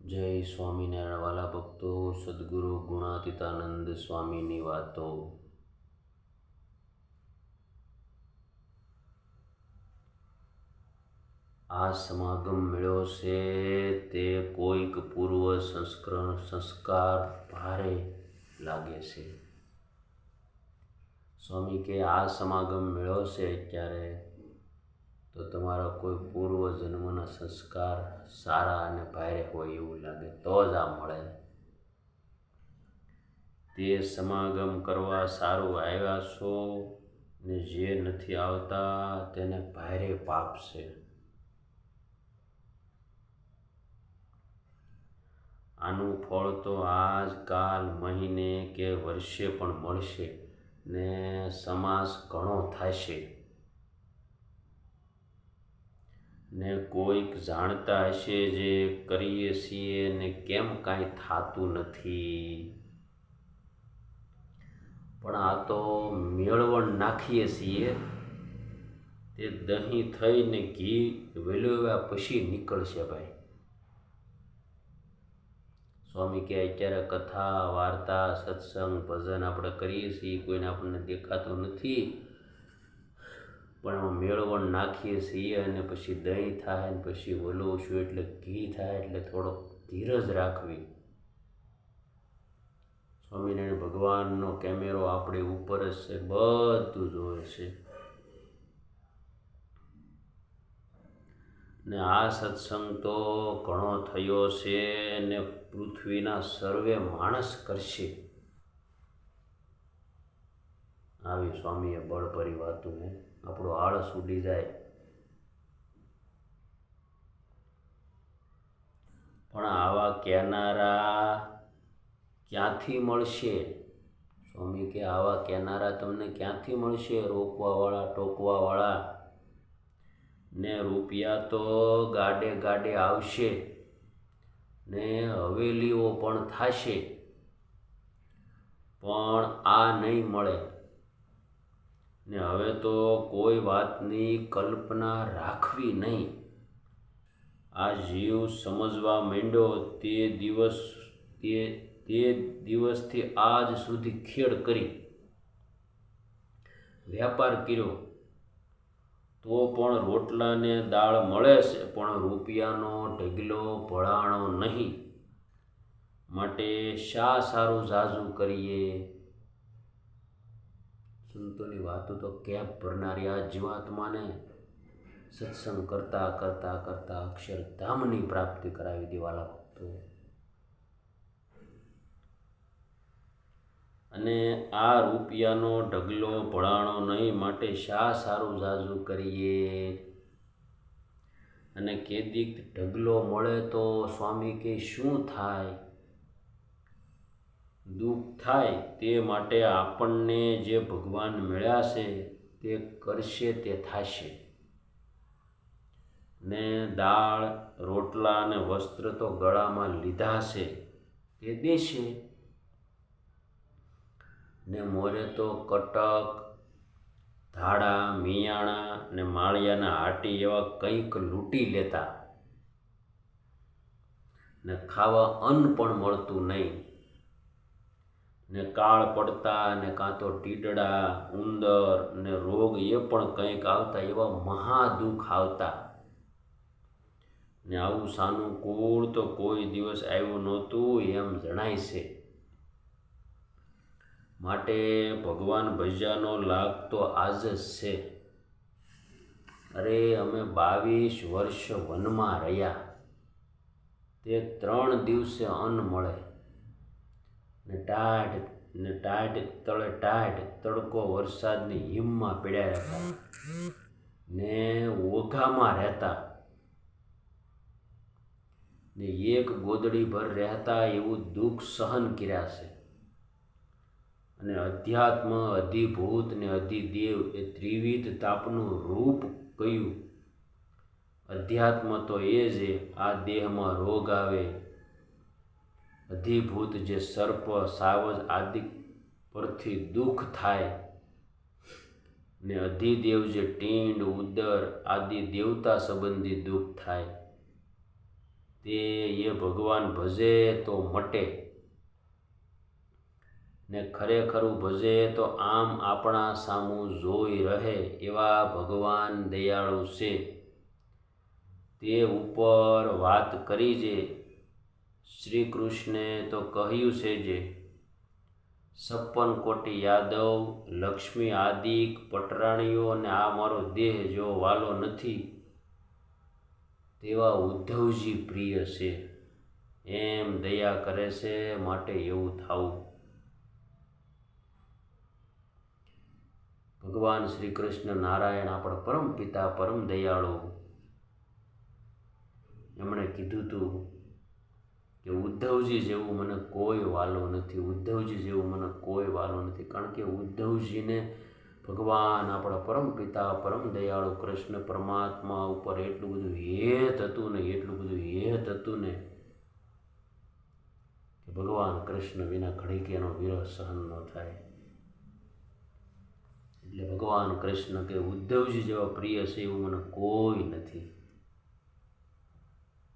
જય સ્વામિનારાયણ વાલા ભક્તો, સદગુરુ ગુણાતીતાનંદ સ્વામીની વાતો. આ સમાગમ મળ્યો છે તે કોઈક પૂર્વ સંસ્કાર ભારે લાગે છે. સ્વામી કે આ સમાગમ મળ્યો છે ત્યારે તો તમારા કોઈ પૂર્વ જન્મના સંસ્કાર સારા અને ભારે હોય એવું લાગે તો જ આ મળે. તે સમાગમ કરવા સારું આવ્યા છો ને જે નથી આવતા તેને ભારે પાપ છે. આનું ફળ તો આજ કાલ મહિને કે વર્ષે પણ મળશે ને સમાસ ઘણો થશે. ને કોઈક જાણતા હશે જે કરીએ છીએ ને કેમ કાંઈ થતું નથી, પણ આ તો મેળવણ નાખીએ છીએ તે દહીં થઈને ઘી વેલવ્યા પછી નીકળશે ભાઈ. સ્વામી કે અત્યારે કથા વાર્તા સત્સંગ ભજન આપણે કરીએ છીએ, કોઈને આપણને દેખાતું નથી, પણ એમાં મેળવણ નાખીએ છીએ અને પછી દહીં થાય ને પછી વલોવશું એટલે ઘી થાય એટલે થોડોક ધીરજ રાખવી. સ્વામિનારાયણ ભગવાનનો કેમેરો આપણી ઉપર જ છે, બધું જોવે છે. ને આ સત્સંગ તો ઘણો થયો છે ને પૃથ્વીના સર્વે માણસ કરશે. આવી સ્વામીએ બળભરી વાતું હે, આપણું આળસ ઉડી જાય. પણ આવા કહેનારા ક્યાંથી મળશે? સ્વામી કે આવા કહેનારા તમને ક્યાંથી મળશે? રોકવાવાળા ટોકવાવાળા ને રૂપિયા તો ગાડે ગાડે આવશે ને હવેલીઓ પણ થશે, પણ આ નહીં મળે. ને હવે તો કોઈ વાતની કલ્પના રાખવી નહીં. આ જીવ સમજવા માંડ્યો તે દિવસથી આજ સુધી ખેડ કરી વેપાર કર્યો તો પણ રોટલાને દાળ મળે છે, પણ રૂપિયાનો ઢગલો ભળાણો નહીં. માટે શા સારું ઝાઝું કરીએ? સંતોની વાતો તો કેપ ભરનારી આ જીવાત્માને સત્સંગ કરતા કરતા કરતા અક્ષરધામની પ્રાપ્તિ કરાવી દેવાલા ભક્તો. અને આ રૂપિયાનો ઢગલો ભળાણો નહીં, માટે શા સારું ઝાઝું કરીએ? અને કેદીક ઢગલો મળે તો સ્વામી કે શું થાય? દુઃખ થાય. તે માટે આપણને જે ભગવાન મળ્યા છે તે કરશે તે થશે. ને દાળ રોટલા અને વસ્ત્ર તો ગળામાં લીધા છે તે દેશે. ને મોરે તો કટક ધાડા મિયાણા ને માળિયાના હાટી એવા કંઈક લૂંટી લેતા ને ખાવા અન્ન પણ મળતું નહીં. ને કાળ પડતા ને કાં તો ટીડડા ઉંદર ને રોગ એ પણ કંઈક આવતા, એવા મહાદુઃખ આવતા. ને આવું સાનુકૂળ તો કોઈ દિવસ આવ્યું નહોતું એમ જણાય છે. માટે ભગવાન ભજ્યાનો લાભ તો આજ જ છે. અરે અમે 22 વર્ષ વનમાં રહ્યા, તે 3 દિવસે અન્ન મળે ને ટાઢ તળે ટાઢ તડકો વરસાદની હિમમાં પીડ્યા રહેતા ને ઓઘામાં રહેતા ને એક ગોદડી ભર રહેતા એવું દુઃખ સહન કર્યા છે. અને અધ્યાત્મ અધિભૂત ને અધિદેવ એ ત્રિવિધ તાપનું રૂપ કયું? અધ્યાત્મ તો એ જે આ દેહમાં રોગ આવે, અધિભૂત જે સર્પ સાવજ આદિ પરથી દુઃખ થાય, ને અધિદેવ જે ટીંડ ઉદર આદિ દેવતા સંબંધી દુઃખ થાય. તે એ ભગવાન ભજે તો મટે, ને ખરેખરું ભજે તો આમ આપણા સામું જોઈ રહે એવા ભગવાન દયાળુ છે. તે ઉપર વાત કરી જે શ્રી કૃષ્ણે તો કહ્યું છે જે 56 કોટી યાદવ લક્ષ્મી આદિક પટરાણીઓ અને આ મારો દેહ જો વાલો નથી તેવા ઉદ્ધવજી પ્રિય છે. એમ દયા કરે છે માટે એવું થાવું. ભગવાન શ્રી કૃષ્ણ નારાયણ આપણા પરમ પિતા પરમ દયાળુ એમણે કીધું હતું કે ઉદ્ધવજી જેવું મને કોઈ વાલો નથી, ઉદ્ધવજી જેવું મને કોઈ વાલો નથી. કારણ કે ઉદ્ધવજીને ભગવાન આપણા પરમ પિતા પરમ દયાળુ કૃષ્ણ પરમાત્મા ઉપર એટલું બધું હેત હતું ને, એટલું બધું હેત હતું ને કે ભગવાન કૃષ્ણ વિના ઘડીક એનો વિરહ સહન ન થાય. એટલે ભગવાન કૃષ્ણ કે ઉદ્ધવજી જેવા પ્રિય છે એવું મને કોઈ નથી.